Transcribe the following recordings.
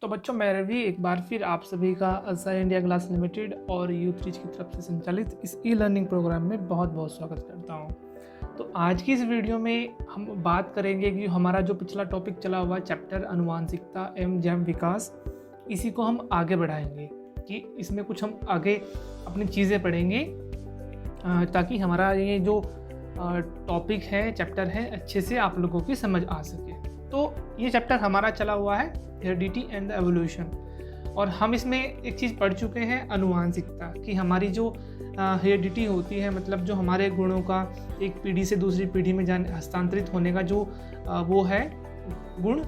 तो बच्चों, मैं रवि एक बार फिर आप सभी का अज़हर इंडिया क्लास लिमिटेड और यूथ रीच की तरफ से संचालित इस ई लर्निंग प्रोग्राम में बहुत बहुत स्वागत करता हूं। तो आज की इस वीडियो में हम बात करेंगे कि हमारा जो पिछला टॉपिक चला हुआ चैप्टर अनुवांशिकता एवं जैव विकास, इसी को हम आगे बढ़ाएंगे कि इसमें कुछ हम आगे अपनी चीज़ें पढ़ेंगे ताकि हमारा ये जो टॉपिक है, चैप्टर है, अच्छे से आप लोगों की समझ आ सके। तो ये चैप्टर हमारा चला हुआ है हेरिडिटी एंड एवोल्यूशन, और हम इसमें एक चीज़ पढ़ चुके हैं अनुवांशिकता कि हमारी जो हेरिडिटी होती है, मतलब जो हमारे गुणों का एक पीढ़ी से दूसरी पीढ़ी में हस्तांतरित होने का जो वो है गुण,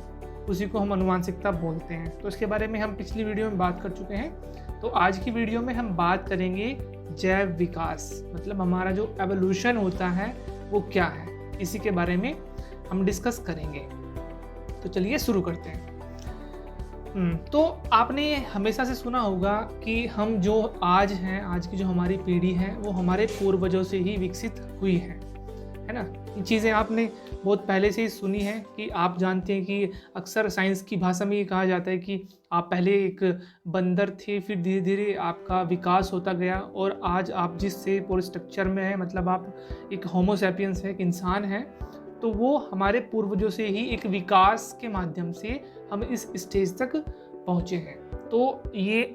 उसी को हम अनुवांशिकता बोलते हैं। तो इसके बारे में हम पिछली वीडियो में बात कर चुके हैं। तो आज की वीडियो में हम बात करेंगे जैव विकास, मतलब हमारा जो एवोल्यूशन होता है वो क्या है, इसी के बारे में हम डिस्कस करेंगे। तो चलिए शुरू करते हैं। तो आपने हमेशा से सुना होगा कि हम जो आज हैं, आज की जो हमारी पीढ़ी है, वो हमारे पूर्वजों से ही विकसित हुई है ना। ये चीज़ें आपने बहुत पहले से ही सुनी है कि आप जानते हैं कि अक्सर साइंस की भाषा में ये कहा जाता है कि आप पहले एक बंदर थे, फिर धीरे धीरे आपका विकास होता गया और आज आप जिस शेप और स्ट्रक्चर में है, मतलब आप एक होमो सैपियंस है, एक इंसान है, तो वो हमारे पूर्वजों से ही एक विकास के माध्यम से हम इस स्टेज तक पहुँचे हैं। तो ये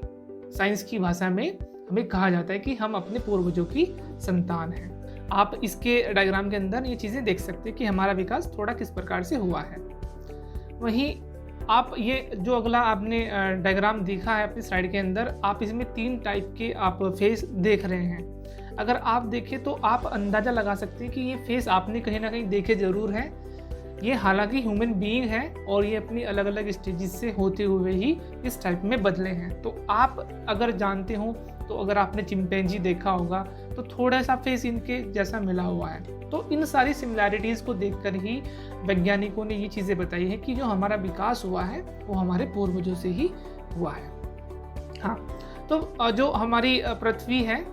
साइंस की भाषा में हमें कहा जाता है कि हम अपने पूर्वजों की संतान हैं। आप इसके डायग्राम के अंदर ये चीज़ें देख सकते हैं कि हमारा विकास थोड़ा किस प्रकार से हुआ है। वहीं आप ये जो अगला आपने डायग्राम देखा है अपनी स्लाइड के अंदर, आप इसमें 3 टाइप के आप फेस देख रहे हैं। अगर आप देखें तो आप अंदाज़ा लगा सकते हैं कि ये फेस आपने कहीं ना कहीं देखे ज़रूर हैं। ये हालांकि ह्यूमन बीइंग है और ये अपनी अलग अलग स्टेजेस से होते हुए ही इस टाइप में बदले हैं। तो आप अगर जानते हो, तो अगर आपने चिंपैंजी देखा होगा तो थोड़ा सा फेस इनके जैसा मिला हुआ है। तो इन सारी सिमिलैरिटीज़ को देखकर ही वैज्ञानिकों ने ये चीज़ें बताई है कि जो हमारा विकास हुआ है वो हमारे पूर्वजों से ही हुआ है। हाँ, तो जो हमारी पृथ्वी है,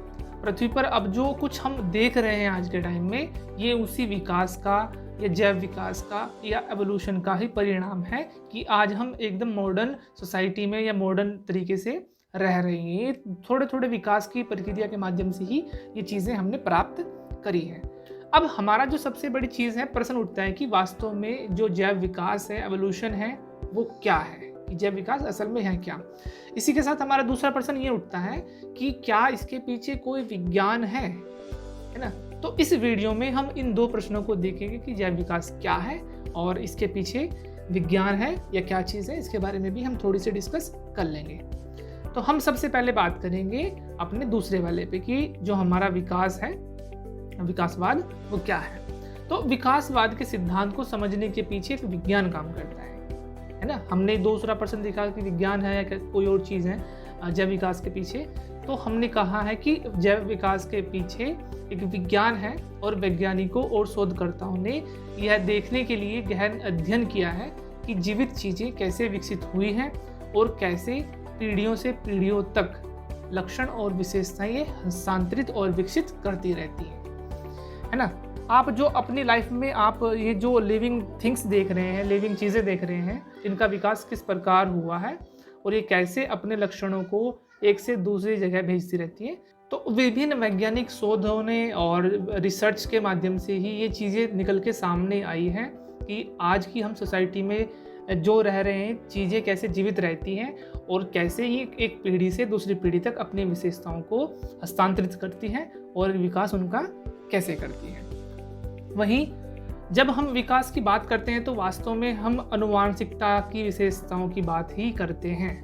पृथ्वी पर अब जो कुछ हम देख रहे हैं आज के टाइम में, ये उसी विकास का या जैव विकास का या एवोल्यूशन का ही परिणाम है कि आज हम एकदम मॉडर्न सोसाइटी में या मॉडर्न तरीके से रह रहे हैं। ये थोड़े थोड़े विकास की प्रक्रिया के माध्यम से ही ये चीज़ें हमने प्राप्त करी हैं। अब हमारा जो सबसे बड़ी चीज़ है, प्रश्न उठता है कि वास्तव में जो जैव विकास है, एवोल्यूशन है, वो क्या है, कि जैव विकास असल में है क्या। इसी के साथ हमारा दूसरा प्रश्न ये उठता है कि क्या इसके पीछे कोई विज्ञान है ना। तो इस वीडियो में हम इन 2 प्रश्नों को देखेंगे कि जैव विकास क्या है और इसके पीछे विज्ञान है या क्या चीज़ है, इसके बारे में भी हम थोड़ी सी डिस्कस कर लेंगे। तो हम सबसे पहले बात करेंगे अपने दूसरे वाले पे कि जो हमारा विकास है, विकासवाद, वो क्या है। तो विकासवाद के सिद्धांत को समझने के पीछे एक विज्ञान काम करता है ना। हमने दूसरा प्रश्न देखा कि विज्ञान है या कोई और चीज़ है जैव विकास के पीछे, तो हमने कहा है कि जैव विकास के पीछे एक विज्ञान है और वैज्ञानिकों और शोधकर्ताओं ने यह देखने के लिए गहन अध्ययन किया है कि जीवित चीज़ें कैसे विकसित हुई हैं और कैसे पीढ़ियों से पीढ़ियों तक लक्षण और विशेषताएं हस्तांतरित और विकसित करती रहती हैं, है ना। आप जो अपनी लाइफ में आप ये जो लिविंग थिंग्स देख रहे हैं, लिविंग चीज़ें देख रहे हैं, इनका विकास किस प्रकार हुआ है और ये कैसे अपने लक्षणों को एक से दूसरी जगह भेजती रहती है। तो विभिन्न वैज्ञानिक शोधों ने और रिसर्च के माध्यम से ही ये चीज़ें निकल के सामने आई हैं कि आज की हम सोसाइटी में जो रह रहे हैं, चीज़ें कैसे जीवित रहती हैं और कैसे ये एक पीढ़ी से दूसरी पीढ़ी तक अपनी विशेषताओं को हस्तांतरित करती हैं और विकास उनका कैसे करती है। वहीं जब हम विकास की बात करते हैं तो वास्तव में हम अनुवांशिकता की विशेषताओं की बात ही करते हैं।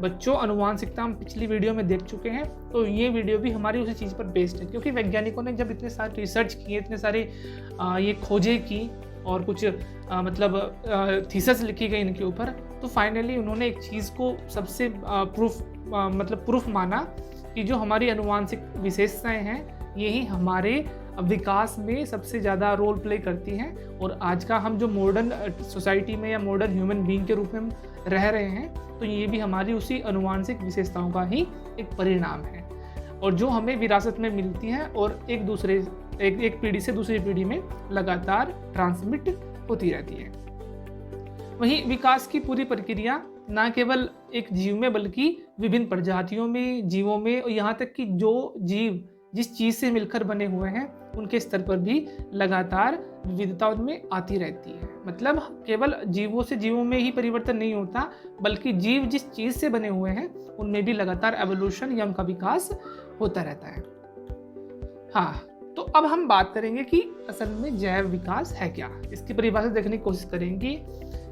बच्चों, अनुवांशिकता हम पिछली वीडियो में देख चुके हैं, तो ये वीडियो भी हमारी उसी चीज़ पर बेस्ड है, क्योंकि वैज्ञानिकों ने जब इतने सारे रिसर्च किए, इतने सारे ये खोजें की और कुछ मतलब थीसिस लिखी गई इनके ऊपर, तो फाइनली उन्होंने एक चीज़ को सबसे प्रूफ माना कि जो हमारी अनुवांशिक विशेषताएं हैं, यही हमारे विकास में सबसे ज़्यादा रोल प्ले करती हैं। और आज का हम जो मॉडर्न सोसाइटी में या मॉडर्न ह्यूमन बीइंग के रूप में हम रह रहे हैं, तो ये भी हमारी उसी अनुवांशिक विशेषताओं का ही एक परिणाम है और जो हमें विरासत में मिलती हैं और एक पीढ़ी से दूसरी पीढ़ी में लगातार ट्रांसमिट होती रहती है। वहीं विकास की पूरी प्रक्रिया ना केवल एक जीव में बल्कि विभिन्न प्रजातियों में, जीवों में, और यहाँ तक कि जो जीव जिस चीज़ से मिलकर बने हुए हैं उनके स्तर पर भी लगातार विविधता उनमें आती रहती है। मतलब केवल जीवों से जीवों में ही परिवर्तन नहीं होता, बल्कि जीव जिस चीज़ से बने हुए हैं उनमें भी लगातार एवोल्यूशन या उनका विकास होता रहता है। हाँ, तो अब हम बात करेंगे कि असल में जैव विकास है क्या। इसकी परिभाषा देखने की कोशिश करेंगे।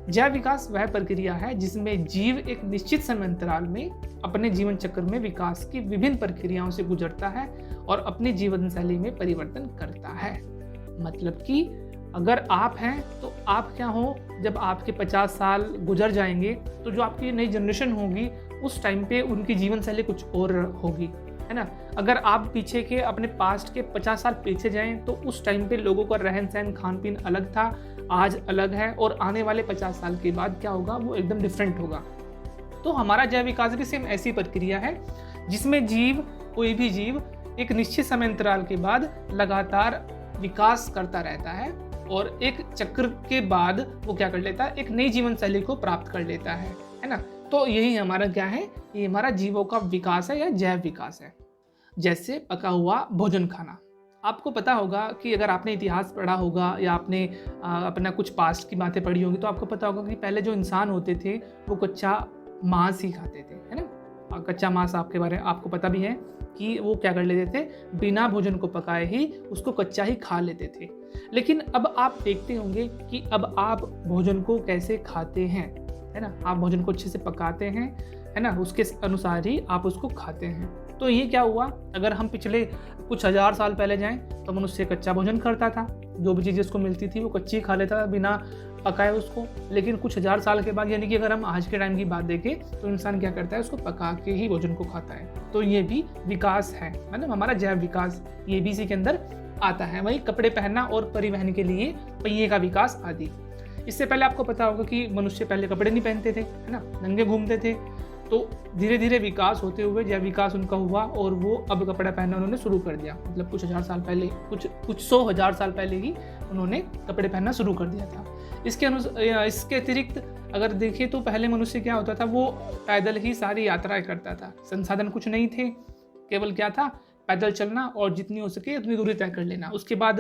जैव विकास वह प्रक्रिया है जिसमें जीव एक निश्चित समय अंतराल में अपने जीवन चक्र में विकास की विभिन्न प्रक्रियाओं से गुजरता है और अपनी जीवन शैली में परिवर्तन करता है। मतलब कि अगर आप हैं तो आप क्या हो, जब आपके 50 साल गुजर जाएंगे तो जो आपकी नई जनरेशन होगी उस टाइम पे उनकी जीवन शैली कुछ और होगी, है ना। अगर आप पीछे के अपने पास्ट के 50 साल पीछे जाएं तो उस टाइम पे लोगों का रहन सहन खान पीन अलग था, आज अलग है, और आने वाले 50 साल के बाद क्या होगा वो एकदम डिफरेंट होगा। तो हमारा जैव विकास भी सेम ऐसी प्रक्रिया है जिसमें कोई भी जीव एक निश्चित समय अंतराल के बाद लगातार विकास करता रहता है और एक चक्र के बाद वो क्या कर लेता है, एक नई जीवन शैली को प्राप्त कर लेता है ना। तो यही हमारा क्या है, ये हमारा जीवों का विकास है या जैव विकास है। जैसे पका हुआ भोजन खाना। आपको पता होगा कि अगर आपने इतिहास पढ़ा होगा या आपने अपना कुछ पास्ट की बातें पढ़ी होंगी तो आपको पता होगा कि पहले जो इंसान होते थे वो कच्चा मांस ही खाते थे, है ना। कच्चा मांस आपके बारे में आपको पता भी है कि वो क्या कर लेते थे, बिना भोजन को पकाए ही उसको कच्चा ही खा लेते थे। लेकिन अब आप देखते होंगे कि अब आप भोजन को कैसे खाते हैं, है ना। आप भोजन को अच्छे से पकाते हैं, है ना, उसके अनुसार ही आप उसको खाते हैं। तो ये क्या हुआ, अगर हम पिछले कुछ 1000 साल पहले जाएं तो मनुष्य कच्चा भोजन करता था, जो भी चीज़ उसको मिलती थी वो कच्ची खा लेता था बिना पकाए उसको। लेकिन कुछ 1000 साल के बाद, यानी कि अगर हम आज के टाइम की बात देखें तो इंसान क्या करता है, उसको पका के ही भोजन को खाता है। तो ये भी विकास है, मतलब हमारा जैव विकास ये भी इसी के अंदर आता है। वही कपड़े पहनना और परिवहन के लिए पहिए का विकास आदि। इससे पहले आपको पता होगा कि मनुष्य पहले कपड़े नहीं पहनते थे, है ना, नंगे घूमते थे। तो धीरे धीरे विकास होते हुए जैव विकास उनका हुआ और वो अब कपड़ा पहनना उन्होंने शुरू कर दिया। मतलब कुछ 1000 साल पहले, कुछ 100,000 साल पहले ही उन्होंने कपड़े पहनना शुरू कर दिया था। इसके अतिरिक्त अगर देखें तो पहले मनुष्य क्या होता था, वो पैदल ही सारी यात्राएं करता था। संसाधन कुछ नहीं थे, केवल क्या था, पैदल चलना और जितनी हो सके उतनी दूरी तय कर लेना। उसके बाद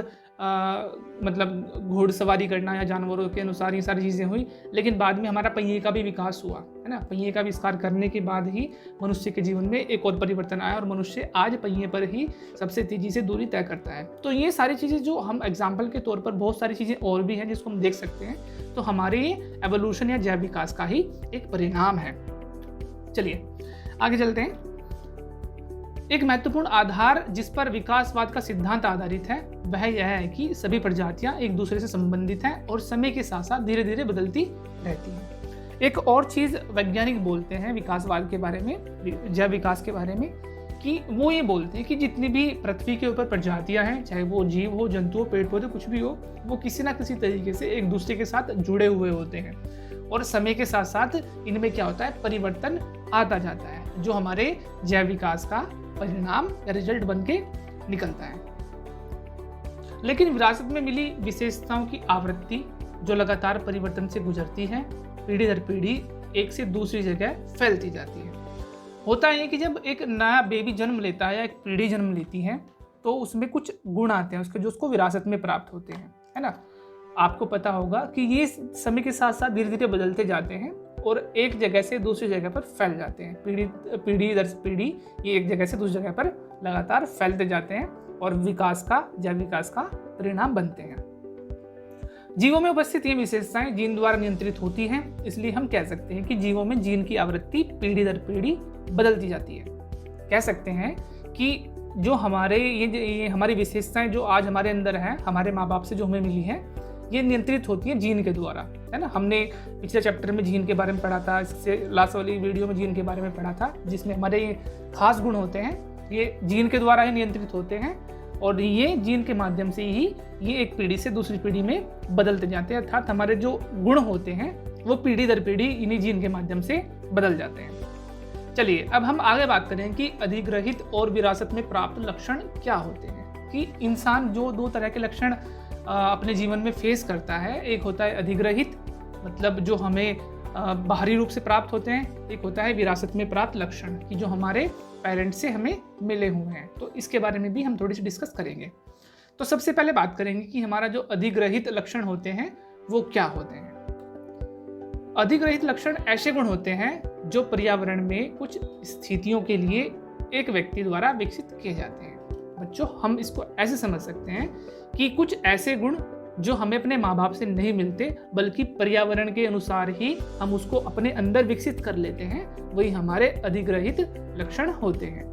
मतलब घोड़सवारी करना या जानवरों के अनुसार ये सारी चीज़ें हुई। लेकिन बाद में हमारा पहिए का भी विकास हुआ, है ना। पहिए का विस्तार करने के बाद ही मनुष्य के जीवन में एक और परिवर्तन आया और मनुष्य आज पहिए पर ही सबसे तेज़ी से दूरी तय करता है। तो ये सारी चीज़ें जो हम एग्जाम्पल के तौर पर, बहुत सारी चीज़ें और भी हैं जिसको हम देख सकते हैं। तो हमारे एवोल्यूशन या जैव विकास का ही एक परिणाम है। चलिए आगे चलते हैं। एक महत्वपूर्ण आधार जिस पर विकासवाद का सिद्धांत आधारित है वह यह है कि सभी प्रजातियां एक दूसरे से संबंधित हैं और समय के साथ साथ धीरे धीरे बदलती रहती हैं। एक और चीज़ वैज्ञानिक बोलते हैं विकासवाद के बारे में, जैव विकास के बारे में, कि वो ये बोलते हैं कि जितनी भी पृथ्वी के ऊपर प्रजातियां हैं, चाहे वो जीव हो, जंतु हो, पेड़ पौधे, कुछ भी हो, वो किसी ना किसी तरीके से एक दूसरे के साथ जुड़े हुए होते हैं और समय के साथ साथ इनमें क्या होता है, परिवर्तन आता जाता है, जो हमारे जैव विकास का परिणाम या रिजल्ट बन के निकलता है। लेकिन विरासत में मिली विशेषताओं की आवृत्ति जो लगातार परिवर्तन से गुजरती है, पीढ़ी दर पीढ़ी एक से दूसरी जगह फैलती जाती है। होता है कि जब एक नया बेबी जन्म लेता है या एक पीढ़ी जन्म लेती है तो उसमें कुछ गुण आते हैं उसके, जो उसको विरासत में प्राप्त होते हैं, है ना। आपको पता होगा कि ये समय के साथ साथ धीरे धीरे बदलते जाते हैं और एक जगह से दूसरी जगह पर फैल जाते हैं। पीढ़ी दर पीढ़ी ये एक जगह से दूसरी जगह पर लगातार फैलते जाते हैं और विकास का, जैव विकास का परिणाम बनते हैं। जीवों में उपस्थित ये विशेषताएं जीन द्वारा नियंत्रित होती हैं, इसलिए हम कह सकते हैं कि जीवों में जीन की आवृत्ति पीढ़ी दर पीढ़ी बदलती जाती है। कह सकते हैं कि जो हमारे ये हमारी विशेषताएं जो आज हमारे अंदर हैं, हमारे माँ बाप से जो हमें मिली हैं, ये नियंत्रित होती है जीन के द्वारा, है ना। हमने पिछले चैप्टर में जीन के बारे में पढ़ा था, इससे लास्ट वाली वीडियो में जीन के बारे में पढ़ा था, जिसमें हमारे ये खास गुण होते हैं, ये जीन के द्वारा ही नियंत्रित होते हैं और ये जीन के माध्यम से ही ये एक पीढ़ी से दूसरी पीढ़ी में बदलते जाते हैं। अर्थात हमारे जो गुण होते हैं वो पीढ़ी दर पीढ़ी इन्हीं जीन के माध्यम से बदल जाते हैं। चलिए अब हम आगे बात करें कि अधिग्रहित और विरासत में प्राप्त लक्षण क्या होते हैं। कि इंसान जो दो तरह के लक्षण अपने जीवन में फेस करता है, एक होता है अधिग्रहित, मतलब जो हमें बाहरी रूप से प्राप्त होते हैं, एक होता है विरासत में प्राप्त लक्षण कि जो हमारे पेरेंट्स से हमें मिले हुए हैं। तो इसके बारे में भी हम थोड़ी सी डिस्कस करेंगे। तो सबसे पहले बात करेंगे कि हमारा जो अधिग्रहित लक्षण होते हैं वो क्या होते हैं। अधिग्रहित लक्षण ऐसे गुण होते हैं जो पर्यावरण में कुछ स्थितियों के लिए एक व्यक्ति द्वारा विकसित किए जाते हैं। बच्चों, हम इसको ऐसे समझ सकते हैं कि कुछ ऐसे गुण जो हमें अपने माँ बाप से नहीं मिलते बल्कि पर्यावरण के अनुसार ही हम उसको अपने अंदर विकसित कर लेते हैं, वही हमारे अधिग्रहित लक्षण होते हैं।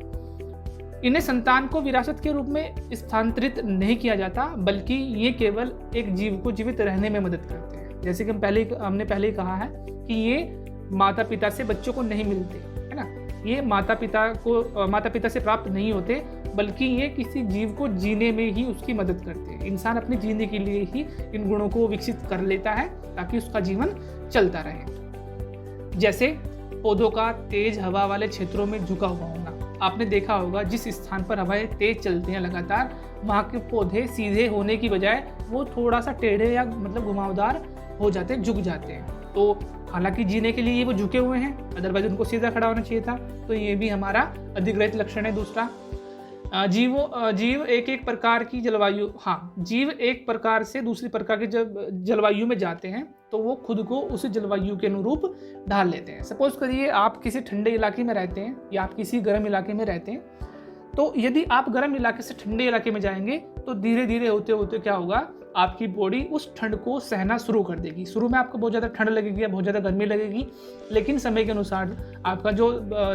इन्हें संतान को विरासत के रूप में स्थानांतरित नहीं किया जाता, बल्कि ये केवल एक जीव को जीवित रहने में मदद करते हैं। जैसे कि हमने पहले ही कहा है कि ये माता पिता से बच्चों को नहीं मिलते, है ना। ये माता पिता से प्राप्त नहीं होते, बल्कि ये किसी जीव को जीने में ही उसकी मदद करते हैं। इंसान अपने जीने के लिए ही इन गुणों को विकसित कर लेता है ताकि उसका जीवन चलता रहे। जैसे पौधों का तेज हवा वाले क्षेत्रों में झुका हुआ होना। आपने देखा होगा जिस स्थान पर हवाएं तेज चलती हैं लगातार, वहाँ के पौधे सीधे होने की बजाय वो थोड़ा सा टेढ़े या मतलब घुमावदार हो जाते हैं, झुक जाते हैं। तो हालांकि जीने के लिए वो झुके हुए हैं, अदरवाइज उनको सीधा खड़ा होना चाहिए था। तो ये भी हमारा अधिग्रहित लक्षण है। दूसरा, जीव एक प्रकार की जलवायु, जीव एक प्रकार से दूसरी प्रकार की जब जलवायु में जाते हैं तो वो खुद को उस जलवायु के अनुरूप ढाल लेते हैं। सपोज करिए आप किसी ठंडे इलाके में रहते हैं या आप किसी गर्म इलाके में रहते हैं, तो यदि आप गर्म इलाके से ठंडे इलाके में जाएंगे तो धीरे धीरे होते होते क्या होगा, आपकी बॉडी उस ठंड को सहना शुरू कर देगी। शुरू में आपको बहुत ज़्यादा ठंड लगेगी या बहुत ज़्यादा गर्मी लगेगी, लेकिन समय के अनुसार आपका जो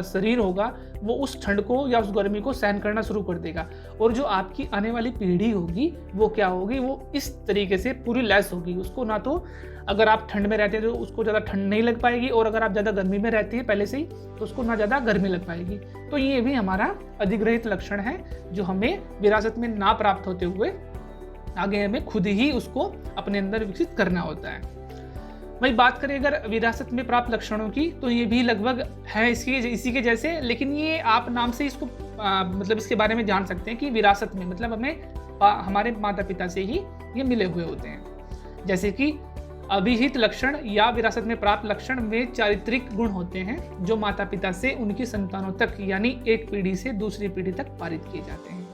शरीर होगा वो उस ठंड को या उस गर्मी को सहन करना शुरू कर देगा। और जो आपकी आने वाली पीढ़ी होगी वो क्या होगी, वो इस तरीके से पूरी लैस होगी। उसको ना तो अगर आप ठंड में रहते हैं तो उसको ज़्यादा ठंड नहीं लग पाएगी, और अगर आप ज़्यादा गर्मी में रहते हैं पहले से ही तो उसको ना ज़्यादा गर्मी लग पाएगी। तो ये भी हमारा अधिग्रहित लक्षण है जो हमें विरासत में ना प्राप्त होते हुए आगे हमें खुद ही उसको अपने अंदर विकसित करना होता है। वही बात करें अगर विरासत में प्राप्त लक्षणों की, तो ये भी लगभग है इसी के जैसे, लेकिन ये आप नाम से इसको मतलब इसके बारे में जान सकते हैं कि विरासत में मतलब हमें हमारे माता पिता से ही ये मिले हुए होते हैं। जैसे कि अभिहित लक्षण या विरासत में प्राप्त लक्षण में चारित्रिक गुण होते हैं जो माता पिता से उनकी संतानों तक यानी एक पीढ़ी से दूसरी पीढ़ी तक पारित किए जाते हैं।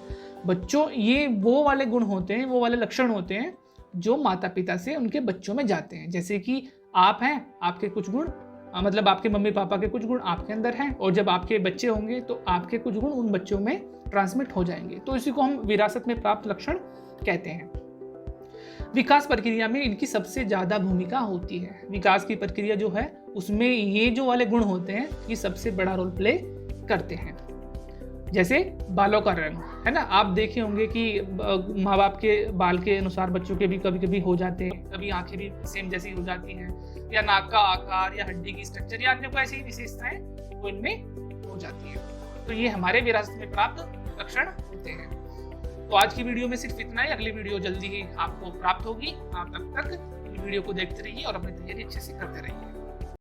बच्चों, ये वो वाले गुण होते हैं, वो वाले लक्षण होते हैं जो माता पिता से उनके बच्चों में जाते हैं। जैसे कि आप हैं, आपके कुछ गुण मतलब आपके मम्मी पापा के कुछ गुण आपके अंदर हैं, और जब आपके बच्चे होंगे तो आपके कुछ गुण उन बच्चों में ट्रांसमिट हो जाएंगे। तो इसी को हम विरासत में प्राप्त लक्षण कहते हैं। विकास प्रक्रिया में इनकी सबसे ज्यादा भूमिका होती है। विकास की प्रक्रिया जो है उसमें ये जो वाले गुण होते हैं ये सबसे बड़ा रोल प्ले करते हैं। जैसे बालों का रंग, है ना। आप देखे होंगे कि माँ बाप के बाल के अनुसार बच्चों के भी कभी कभी हो जाते हैं, कभी आंखें भी सेम जैसी हो जाती हैं, या नाक का आकार या हड्डी की स्ट्रक्चर या अन्य कोई ऐसी विशेषताएं वो इनमें हो जाती है। तो ये हमारे विरासत में प्राप्त लक्षण होते हैं। तो आज की वीडियो में सिर्फ इतना ही। अगली वीडियो जल्दी ही आपको प्राप्त होगी। आप तब तक वीडियो को देखते रहिए और अपनी तैयारी अच्छे से करते रहिए।